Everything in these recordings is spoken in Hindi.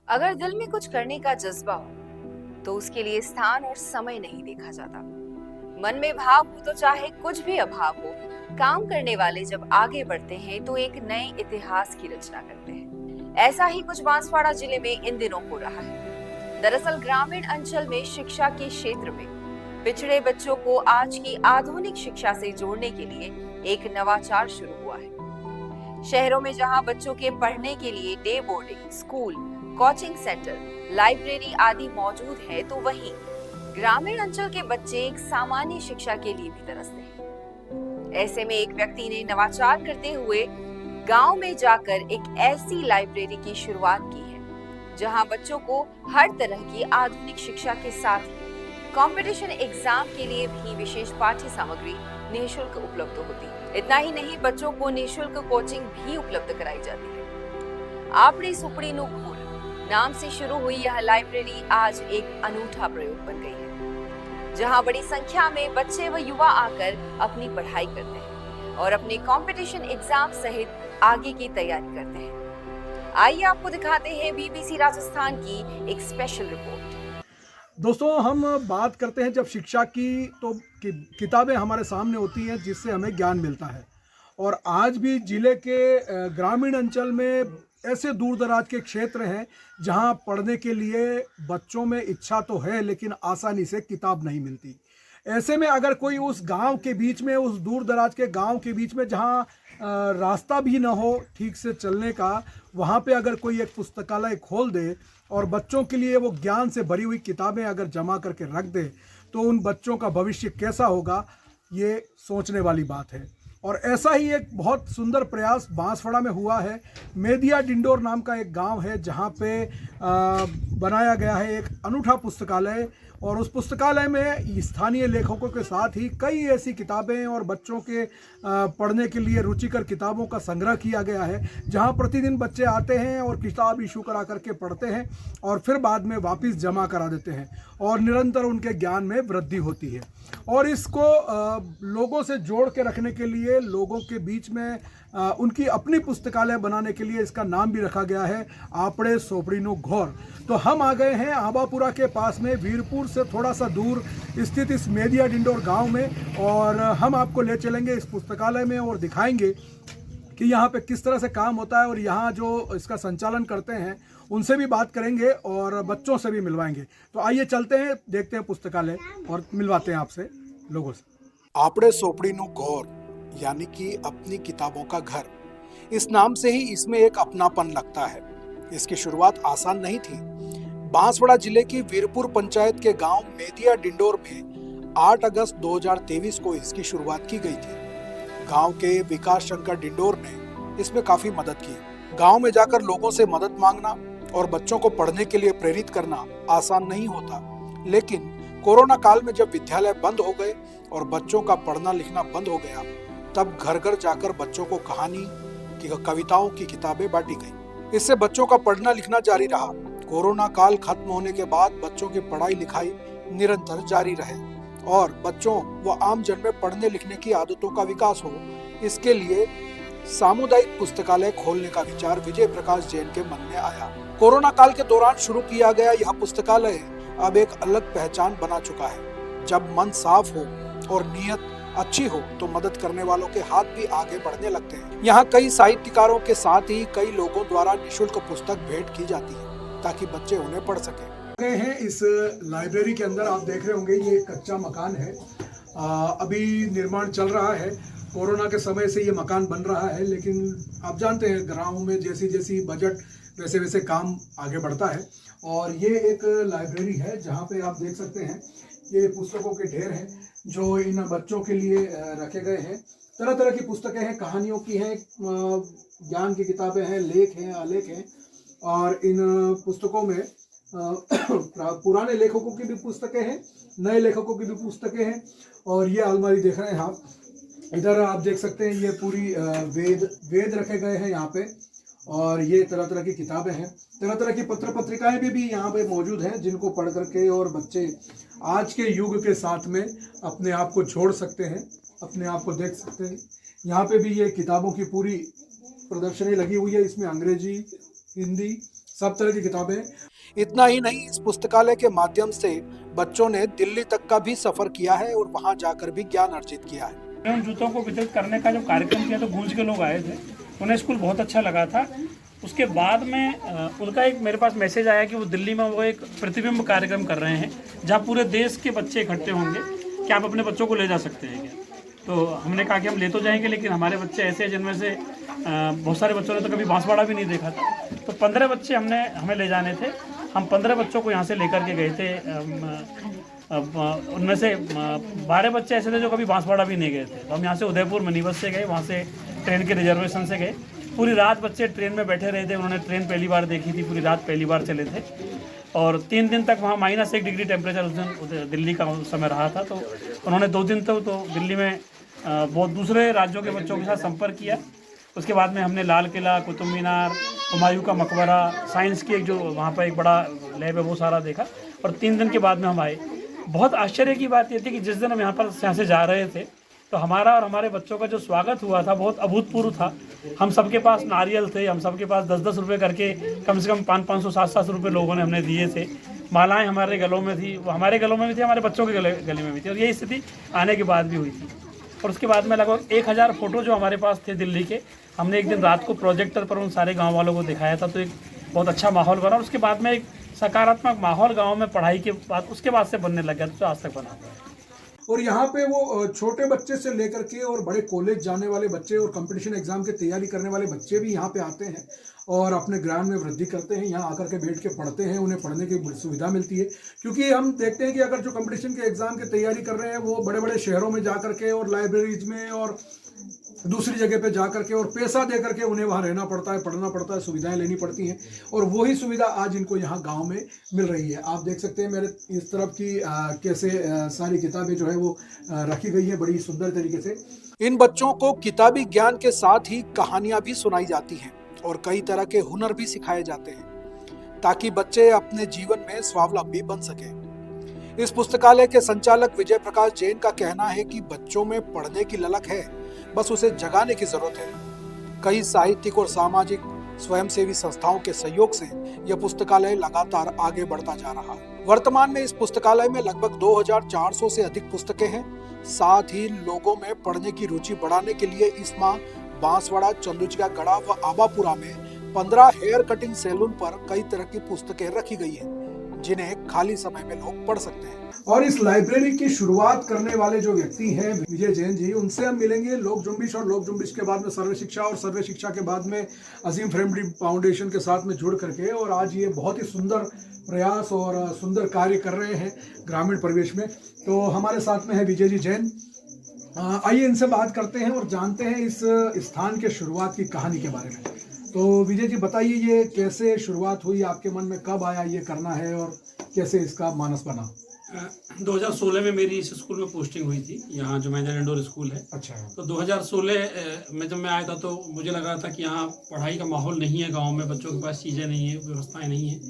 अगर दिल में कुछ करने का जज्बा हो तो उसके लिए स्थान और समय नहीं देखा जाता। मन में भाव हो तो चाहे कुछ भी अभाव हो, काम करने वाले जब आगे बढ़ते हैं तो एक नए इतिहास की रचना करते हैं। ऐसा ही कुछ बांसवाड़ा जिले में इन दिनों हो रहा है। दरअसल ग्रामीण अंचल में शिक्षा के क्षेत्र में पिछड़े बच्चों को आज की आधुनिक शिक्षा से जोड़ने के लिए एक नवाचार शुरू हुआ है। शहरों में जहां बच्चों के पढ़ने के लिए day boarding school, coaching centre, library आदि मौजूद है, तो वहीं ग्रामीण अंचल के बच्चे एक सामान्य शिक्षा के लिए भी तरसते हैं। ऐसे में एक व्यक्ति ने नवाचार करते हुए गांव में जाकर एक ऐसी लाइब्रेरी की शुरुआत की है जहां बच्चों को हर तरह की आधुनिक शिक्षा के साथ ही कंपटीशन एग्जाम के लिए भी विशेष पाठ्य सामग्री निःशुल्क उपलब्ध होती है। इतना ही नहीं, बच्चों को निःशुल्क कोचिंग भी उपलब्ध कराई जाती है। आपड़ी सुपड़ी नु घोर नाम से शुरू हुई यह लाइब्रेरी आज एक अनूठा प्रयोग बन गई है, जहां बड़ी संख्या में बच्चे व युवा आकर अपनी पढ़ाई करते हैं और अपने कंपटीशन एग्जाम सहित आगे की तैयारी करते हैं। आइए आपको दिखाते हैं बीबीसी राजस्थान की एक स्पेशल रिपोर्ट। दोस्तों, हम बात करते हैं जब शिक्षा की तो किताबें हमारे सामने होती हैं जिससे हमें ज्ञान मिलता है। और आज भी जिले के ग्रामीण अंचल में ऐसे दूर दराज के क्षेत्र हैं जहां पढ़ने के लिए बच्चों में इच्छा तो है लेकिन आसानी से किताब नहीं मिलती। ऐसे में अगर कोई उस गांव के बीच में, उस दूर दराज के गांव के बीच में जहां रास्ता भी ना हो ठीक से चलने का, वहां पे अगर कोई एक पुस्तकालय खोल दे और बच्चों के लिए वो ज्ञान से भरी हुई किताबें अगर जमा करके रख दे तो उन बच्चों का भविष्य कैसा होगा, ये सोचने वाली बात है। और ऐसा ही एक बहुत सुंदर प्रयास बांसवाड़ा में हुआ है। मेदिया डिंडोर नाम का एक गांव है जहां पे बनाया गया है एक अनूठा पुस्तकालय। और उस पुस्तकालय में स्थानीय लेखकों के साथ ही कई ऐसी किताबें और बच्चों के पढ़ने के लिए रुचिकर किताबों का संग्रह किया गया है, जहां प्रतिदिन बच्चे आते हैं और किताब इशू करा करके पढ़ते हैं और फिर बाद में वापस जमा करा देते हैं और निरंतर उनके ज्ञान में वृद्धि होती है। और इसको लोगों से जोड़ के रखने के लिए, लोगों के बीच में उनकी अपनी पुस्तकालय बनाने के लिए इसका नाम भी रखा गया है आपड़े सोपड़ीनु घोर। तो हम आ गए हैं आबापुरा के पास में, वीरपुर से थोड़ा सा दूर स्थित इस मेदिया डिंडोर गांव में, और हम आपको ले चलेंगे इस पुस्तकालय में और दिखाएंगे कि यहाँ पे किस तरह से काम होता है। और यहाँ जो इसका संचालन करते हैं उनसे भी बात करेंगे और बच्चों से भी मिलवाएंगे। तो आइए चलते हैं, देखते हैं पुस्तकालय और मिलवाते हैं आपसे लोगों से। आपड़े सोपड़ीनु घोर यानी कि अपनी किताबों का घर। इस नाम से ही इसमें एक अपनापन लगता है। इसकी शुरुआत आसान नहीं थी। बांसवाड़ा जिले की वीरपुर पंचायत के गांव मेदिया डिंडोर में 8 अगस्त 2023 को इसकी शुरुआत की गई थी। गांव के विकास शंकर डिंडोर ने इसमें काफी मदद की। गांव में जाकर लोगों से मदद मांगना और बच्चों को पढ़ने के लिए प्रेरित करना आसान नहीं होता, लेकिन कोरोना काल में जब विद्यालय बंद हो गए और बच्चों का पढ़ना लिखना बंद हो गया, तब घर घर जाकर बच्चों को कहानी की, कविताओं की किताबें बांटी गई। इससे बच्चों का पढ़ना लिखना जारी रहा। कोरोना काल खत्म होने के बाद बच्चों की पढ़ाई लिखाई निरंतर जारी रहे और बच्चों व आम जन में पढ़ने लिखने की आदतों का विकास हो, इसके लिए सामुदायिक पुस्तकालय खोलने का विचार विजय प्रकाश जैन के मन में आया। कोरोना काल के दौरान शुरू किया गया यह पुस्तकालय अब एक अलग पहचान बना चुका है। जब मन साफ हो और नीयत अच्छी हो तो मदद करने वालों के हाथ भी आगे बढ़ने लगते हैं। यहाँ कई साहित्यकारों के साथ ही कई लोगों द्वारा निःशुल्क पुस्तक भेंट की जाती है ताकि बच्चे उन्हें पढ़ सकें। गए हैं इस लाइब्रेरी के अंदर। आप देख रहे होंगे ये कच्चा मकान है, अभी निर्माण चल रहा है। कोरोना के समय से ये मकान बन रहा है, लेकिन आप जानते हैं गाँव में जैसी जैसी बजट वैसे वैसे काम आगे बढ़ता है। और ये एक लाइब्रेरी है जहाँ पे आप देख सकते हैं ये पुस्तकों के ढेर हैं जो इन बच्चों के लिए रखे गए हैं। तरह तरह की पुस्तकें हैं, कहानियों की हैं, ज्ञान की किताबें हैं, लेख हैं, आलेख हैं। और इन पुस्तकों में पुराने लेखकों की भी पुस्तकें हैं, नए लेखकों की भी पुस्तकें हैं। और ये अलमारी देख रहे हैं आप, इधर आप देख सकते हैं ये पूरी वेद रखे गए हैं यहाँ पे। और ये तरह तरह की किताबें हैं, तरह तरह की पत्र पत्रिकाएं भी यहाँ पे मौजूद हैं जिनको पढ़ करके और बच्चे आज के युग के साथ में अपने आप को जोड़ सकते हैं, अपने आप को देख सकते हैं। यहाँ पे भी ये किताबों की पूरी प्रदर्शनी लगी हुई है। इसमें अंग्रेजी, हिंदी, सब तरह की किताबें। इतना ही नहीं, इस पुस्तकालय के माध्यम से बच्चों ने दिल्ली तक का भी सफर किया है और वहां जाकर भी ज्ञान अर्जित किया है। उन जूतों को वितरित करने का जब कार्यक्रम किया तो गूंज के लोग आए थे, उन्हें स्कूल बहुत अच्छा लगा था। उसके बाद में उनका एक मेरे पास मैसेज आया कि वो दिल्ली में वो एक प्रतिबिंब कार्यक्रम कर रहे हैं जहाँ पूरे देश के बच्चे इकट्ठे होंगे, क्या आप अपने बच्चों को ले जा सकते हैं क्या? तो हमने कहा कि हम ले तो जाएंगे, लेकिन हमारे बच्चे ऐसे हैं जिनमें से बहुत सारे बच्चों ने तो कभी बांसवाड़ा भी नहीं देखा था। तो 15 बच्चे हमें ले जाने थे। हम 15 बच्चों को यहाँ से लेकर के गए थे। उनमें से 12 बच्चे ऐसे थे जो कभी बांसवाड़ा भी नहीं गए थे। तो हम यहाँ से उदयपुर मिनी बस से गए, वहाँ से ट्रेन के रिजर्वेशन से गए। पूरी रात बच्चे ट्रेन में बैठे रहे थे, उन्होंने ट्रेन पहली बार देखी थी, पूरी रात पहली बार चले थे। और 3 दिन तक वहाँ -1 डिग्री टेम्परेचर उस दिन दिल्ली का उस समय रहा था। तो उन्होंने 2 दिन तक तो दिल्ली में बहुत दूसरे राज्यों के बच्चों के साथ संपर्क किया। उसके बाद में हमने लाल किला, कुतुब मीनार, हुमायूं का मकबरा, साइंस की एक जो वहाँ पर एक बड़ा लैब है वो सारा देखा। और 3 दिन के बाद में हम आए। बहुत आश्चर्य की बात ये थी कि जिस दिन हम यहाँ से जा रहे थे तो हमारा और हमारे बच्चों का जो स्वागत हुआ था बहुत अभूतपूर्व था। हम सबके पास नारियल थे, हम सबके पास 10-10 रुपये करके कम से कम 500-500, 700 रुपये लोगों ने हमने दिए थे। मालाएं हमारे गलों में थी, वो हमारे गलों में भी थी, हमारे बच्चों के गले में भी थी। और यही स्थिति आने के बाद भी हुई थी। और उसके बाद में लगभग 1000 फोटो जो हमारे पास थे दिल्ली के, हमने एक दिन रात को प्रोजेक्टर पर उन सारे गाँव वालों को दिखाया था। तो एक बहुत अच्छा माहौल बना। और उसके बाद में एक सकारात्मक माहौल गाँव में पढ़ाई के बाद उसके बाद से बनने लग गया, तो आज तक बना। और यहाँ पे वो छोटे बच्चे से लेकर के और बड़े कॉलेज जाने वाले बच्चे और कंपटीशन एग्जाम की तैयारी करने वाले बच्चे भी यहाँ पे आते हैं और अपने ज्ञान में वृद्धि करते हैं। यहाँ आकर के बैठ के पढ़ते हैं, उन्हें पढ़ने की सुविधा मिलती है। क्योंकि हम देखते हैं कि अगर जो कंपटीशन के एग्जाम की तैयारी कर रहे हैं वो बड़े बड़े शहरों में जा करके और लाइब्रेरीज में और दूसरी जगह पे जा करके और पैसा दे करके उन्हें वहाँ रहना पड़ता है, पढ़ना पड़ता है, सुविधाएं लेनी पड़ती हैं। और वही सुविधा आज इनको यहाँ गांव में मिल रही है। आप देख सकते हैं मेरे इस तरफ की कैसे सारी किताबें जो है वो रखी गई है बड़ी सुंदर तरीके से। इन बच्चों को किताबी ज्ञान के साथ ही कहानियां भी सुनाई जाती हैं और कई तरह के हुनर भी सिखाए जाते हैं ताकि बच्चे अपने जीवन में स्वावलंबी बन सकें। इस पुस्तकालय के संचालक विजय प्रकाश जैन का कहना है कि बच्चों में पढ़ने की ललक है, बस उसे जगाने की जरूरत है। कई साहित्यिक और सामाजिक स्वयंसेवी संस्थाओं के सहयोग से यह पुस्तकालय लगातार आगे बढ़ता जा रहा है। वर्तमान में इस पुस्तकालय में लगभग 2400 से अधिक पुस्तकें हैं। साथ ही लोगों में पढ़ने की रुचि बढ़ाने के लिए इस माह बांसवाड़ा, चंदुचिया गढ़ा व आबापुरा में 15 हेयर कटिंग सैलून पर कई तरह की पुस्तकें रखी गई हैं जिन्हें खाली समय में लोग पढ़ सकते हैं। और इस लाइब्रेरी की शुरुआत करने वाले जो व्यक्ति हैं विजय जैन जी, उनसे हम मिलेंगे लोक जुम्बिश और लोक जुम्बिश के बाद में सर्व शिक्षा और सर्व शिक्षा के बाद में अजीम फ्रेंडली फाउंडेशन के साथ में जुड़ करके और आज ये बहुत ही सुंदर प्रयास और सुंदर कार्य कर रहे हैं ग्रामीण परिवेश में। तो हमारे साथ में है विजय जी जैन। आइए इनसे बात करते हैं और जानते हैं इस स्थान के शुरुआत की कहानी के बारे में। तो विजय जी बताइए, ये कैसे शुरुआत हुई, आपके मन में कब आया ये करना है और कैसे इसका मानस बना? 2016 में मेरी इस स्कूल में पोस्टिंग हुई थी, यहाँ जो मैनेजर इंडोर स्कूल है। अच्छा। तो 2016 में जब मैं आया था तो मुझे लग रहा था कि यहाँ पढ़ाई का माहौल नहीं है, गांव में बच्चों के पास चीज़ें नहीं है, व्यवस्थाएं नहीं है।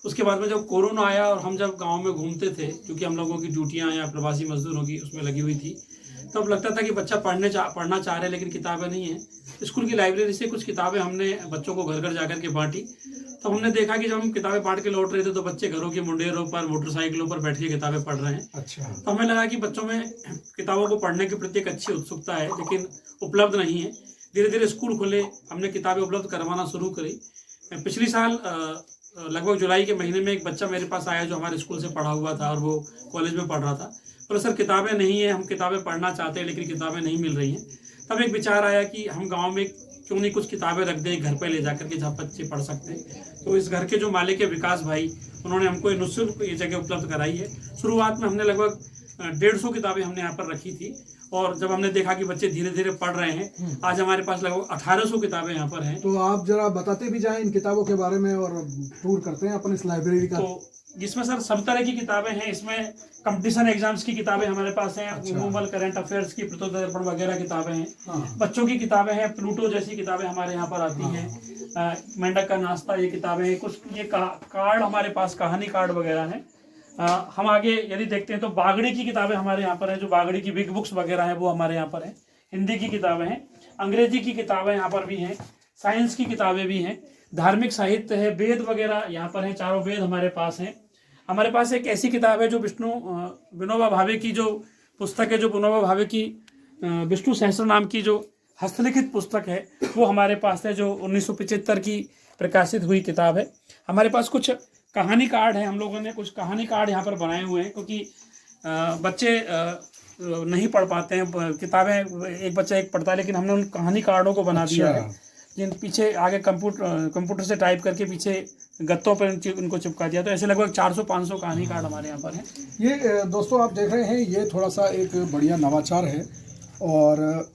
उसके बाद में जब कोरोना आया और हम जब गांव में घूमते थे, क्योंकि हम लोगों की ड्यूटियाँ या प्रवासी मजदूरों की उसमें लगी हुई थी, तब लगता था कि बच्चा पढ़ना चाह रहे लेकिन किताबें नहीं है। स्कूल की लाइब्रेरी से कुछ किताबें हमने बच्चों को घर घर जाकर के बांटी। तो हमने देखा कि जब हम किताबें बांट के लौट रहे थे तो बच्चे घरों के मुंडेरों पर, मोटरसाइकिलों पर बैठ के किताबें पढ़ रहे हैं। अच्छा। तो हमें लगा कि बच्चों में किताबों को पढ़ने के प्रति एक अच्छी उत्सुकता है लेकिन उपलब्ध नहीं है। धीरे धीरे स्कूल खुले, हमने किताबें उपलब्ध करवाना शुरू करी। पिछली साल लगभग जुलाई के महीने में एक बच्चा मेरे पास आया जो हमारे स्कूल से पढ़ा हुआ था और वो कॉलेज में पढ़ रहा था। पर सर किताबें नहीं है, हम किताबें पढ़ना चाहते हैं लेकिन किताबें नहीं मिल रही हैं। तब एक विचार आया कि हम गांव में क्यों नहीं कुछ किताबें रख दें घर पे ले जाकर के जहाँ बच्चे पढ़ सकते हैं। तो इस घर के जो मालिक है विकास भाई, उन्होंने हमको निःशुल्क ये जगह उपलब्ध कराई है। शुरुआत में हमने लगभग 150 किताबें हमने यहाँ पर रखी थी और जब हमने देखा कि बच्चे धीरे धीरे पढ़ रहे हैं, आज हमारे पास लगभग 1800 किताबें यहाँ पर हैं। तो आप जरा बताते भी जाएं इन किताबों के बारे में और टूर करते हैं अपन इस लाइब्रेरी का। तो जिसमें सर सब तरह की किताबें हैं। इसमें कंपटीशन एग्जाम्स की किताबें हमारे पास हैं। अच्छा। गूगल करंट अफेयर्स की, प्रतोदर्पण वगैरह किताबें हैं। हाँ। बच्चों की किताबें हैं, प्लूटो जैसी किताबें हमारे यहाँ पर आती हैं। मेंढक का नाश्ता, ये किताबें हैं। कुछ ये कार्ड हमारे पास, कहानी कार्ड वगैरह हैं। हम आगे यदि देखते हैं तो बागड़ी की किताबें हमारे यहाँ पर हैं, जो बागड़ी की बिग बुक्स वगैरह हैं वो हमारे यहाँ पर हैं। हिंदी की किताबें हैं, अंग्रेजी की किताबें यहाँ पर भी हैं। साइंस की किताबें भी हैं, धार्मिक साहित्य है, वेद वगैरह यहाँ पर हैं, चारों वेद हमारे पास हैं। हमारे पास एक ऐसी किताब है जो विनोबा भावे की जो पुस्तक है, जो विनोबा भावे की विष्णु सहस्त्र नाम की जो हस्तलिखित पुस्तक है वो हमारे पास है, जो 1975 की प्रकाशित हुई किताब है। हमारे पास कुछ कहानी कार्ड है, हम लोगों ने कुछ कहानी कार्ड यहाँ पर बनाए हुए हैं, क्योंकि बच्चे नहीं पढ़ पाते हैं किताबें, एक बच्चा एक पढ़ता है, लेकिन हमने उन कहानी कार्डों को बना दिया है, जिन पीछे आगे कंप्यूटर से टाइप करके पीछे गत्तों पर उनको चिपका दिया। तो ऐसे लगभग 400-500 कहानी कार्ड हमारे यहाँ पर हैं। ये दोस्तों आप देख रहे हैं, ये थोड़ा सा एक बढ़िया नवाचार है, और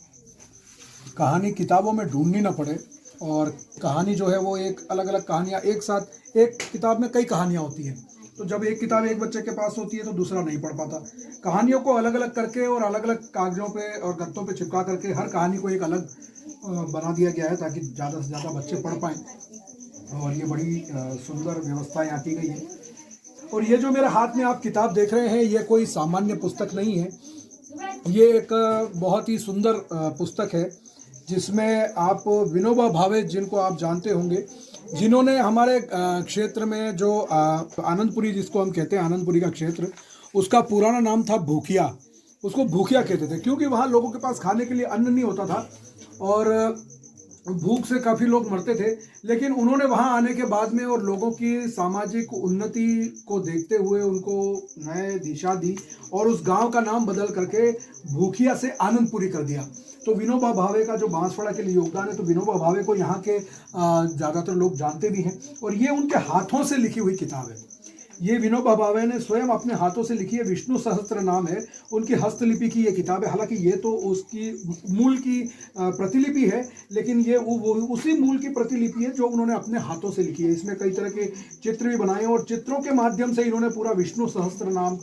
कहानी किताबों में ढूंढनी ना पड़े, और कहानी जो है वो एक अलग अलग कहानियाँ एक साथ, एक किताब में कई कहानियाँ होती हैं, तो जब एक किताब एक बच्चे के पास होती है तो दूसरा नहीं पढ़ पाता। कहानियों को अलग अलग करके और अलग अलग कागजों पे और गत्तों पे चिपका करके हर कहानी को एक अलग बना दिया गया है, ताकि ज़्यादा से ज़्यादा बच्चे पढ़ पाएँ, और ये बड़ी सुंदर व्यवस्था यहाँ की गई है। और ये जो मेरे हाथ में आप किताब देख रहे हैं, ये कोई सामान्य पुस्तक नहीं है, ये एक बहुत ही सुंदर पुस्तक है, जिसमें आप विनोबा भावे, जिनको आप जानते होंगे, जिन्होंने हमारे क्षेत्र में जो आनंदपुरी, जिसको हम कहते हैं आनंदपुरी का क्षेत्र, उसका पुराना नाम था भूखिया। उसको भूखिया कहते थे क्योंकि वहाँ लोगों के पास खाने के लिए अन्न नहीं होता था और भूख से काफ़ी लोग मरते थे। लेकिन उन्होंने वहाँ आने के बाद में और लोगों की सामाजिक उन्नति को देखते हुए उनको नए दिशा दी और उस गांव का नाम बदल करके भूखिया से आनंदपुरी कर दिया। तो विनोबा भावे का जो बांसवाड़ा के लिए योगदान है, तो विनोबा भावे को यहाँ के ज़्यादातर लोग जानते भी हैं, और ये उनके हाथों से लिखी हुई किताब है। ये विनोबा भावे ने स्वयं अपने हाथों से लिखी है, विष्णु सहस्त्र नाम है उनकी हस्तलिपि की ये किताब है। हालांकि ये तो उसकी मूल की प्रतिलिपि है, लेकिन ये वो उसी मूल की प्रतिलिपि है जो उन्होंने अपने हाथों से लिखी है। इसमें कई तरह के चित्र भी बनाए हैं और चित्रों के माध्यम से इन्होंने पूरा विष्णु सहस्त्र नाम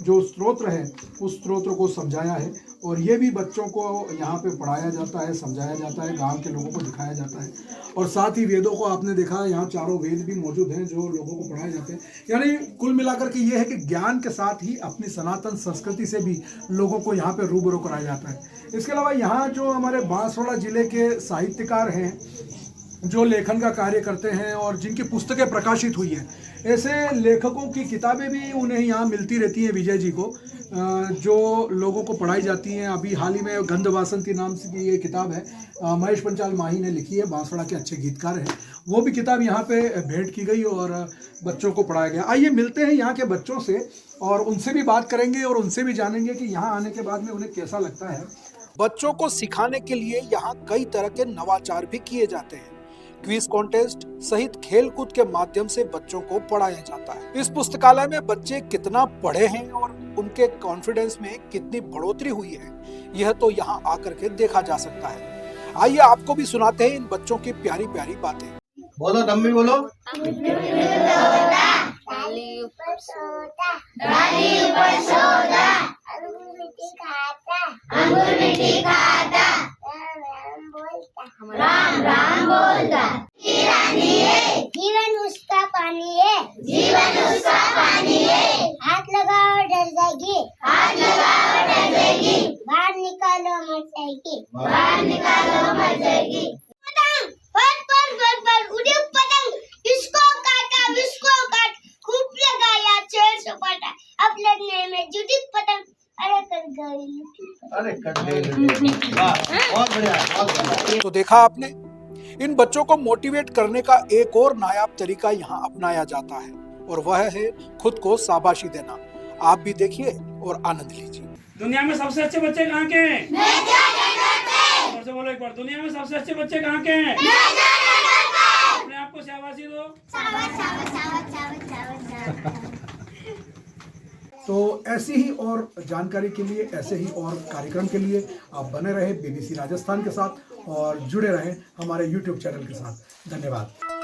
जो स्तोत्र है उस स्तोत्र को समझाया है, और ये भी बच्चों को यहाँ पे पढ़ाया जाता है, समझाया जाता है, गांव के लोगों को दिखाया जाता है। और साथ ही वेदों को आपने देखा, यहाँ चारों वेद भी मौजूद हैं जो लोगों को पढ़ाए जाते हैं। यानी कुल मिलाकर के ये है कि ज्ञान के साथ ही अपनी सनातन संस्कृति से भी लोगों को यहाँ पे रूबरू कराया जाता है। इसके अलावा यहाँ जो हमारे बांसवाड़ा जिले के साहित्यकार हैं, जो लेखन का कार्य करते हैं और जिनकी पुस्तकें प्रकाशित हुई हैं, ऐसे लेखकों की किताबें भी उन्हें यहाँ मिलती रहती हैं, विजय जी को, जो लोगों को पढ़ाई जाती हैं। अभी हाल ही में गंध वासंती नाम से की ये किताब है, महेश पंचाल माही ने लिखी है, बांसवाड़ा के अच्छे गीतकार हैं। वो भी किताब यहाँ पे भेंट की गई और बच्चों को पढ़ाया गया। आइए मिलते हैं यहाँ के बच्चों से और उनसे भी बात करेंगे और उनसे भी जानेंगे कि यहाँ आने के बाद में उन्हें कैसा लगता है। बच्चों को सिखाने के लिए यहाँ कई तरह के नवाचार भी किए जाते हैं। क्विज कॉन्टेस्ट सहित खेलकूद के माध्यम से बच्चों को पढ़ाया जाता है। इस पुस्तकालय में बच्चे कितना पढ़े हैं और उनके कॉन्फिडेंस में कितनी बढ़ोतरी हुई है, यह तो यहाँ आकर के देखा जा सकता है। आइए आपको भी सुनाते हैं इन बच्चों की प्यारी प्यारी बातें। बोलो दम्मी बोलो। राम राम बोलता जीवन उसका पानी है, जीवन उसका पानी है। हाथ लगाओ डर जाएगी, हाथ लगाओ डर जाएगी। बाहर निकालो मर जाएगी, बाहर निकालो मर जाएगी। पतंग पर उड़ी पतंग, इसको काट खूब लगाया चेर सपाटा, अब लगने में जुटी पतंग अरे कर गई। वाह, बहुत बढ़िया, बहुत बढ़िया। तो देखा आपने, इन बच्चों को मोटिवेट करने का एक और नायाब तरीका यहाँ अपनाया जाता है और वह है खुद को शाबाशी देना। आप भी देखिए और आनंद लीजिए। दुनिया में सबसे अच्छे बच्चे कहाँ के हैं? और से बोलो एक बार, दुनिया में सबसे अच्छे बच्चे कहाँ के हैं? अपने आप को शाबाशी दो। तो ऐसी ही और जानकारी के लिए, ऐसे ही और कार्यक्रम के लिए आप बने रहे BBC राजस्थान के साथ और जुड़े रहें हमारे YouTube चैनल के साथ। धन्यवाद।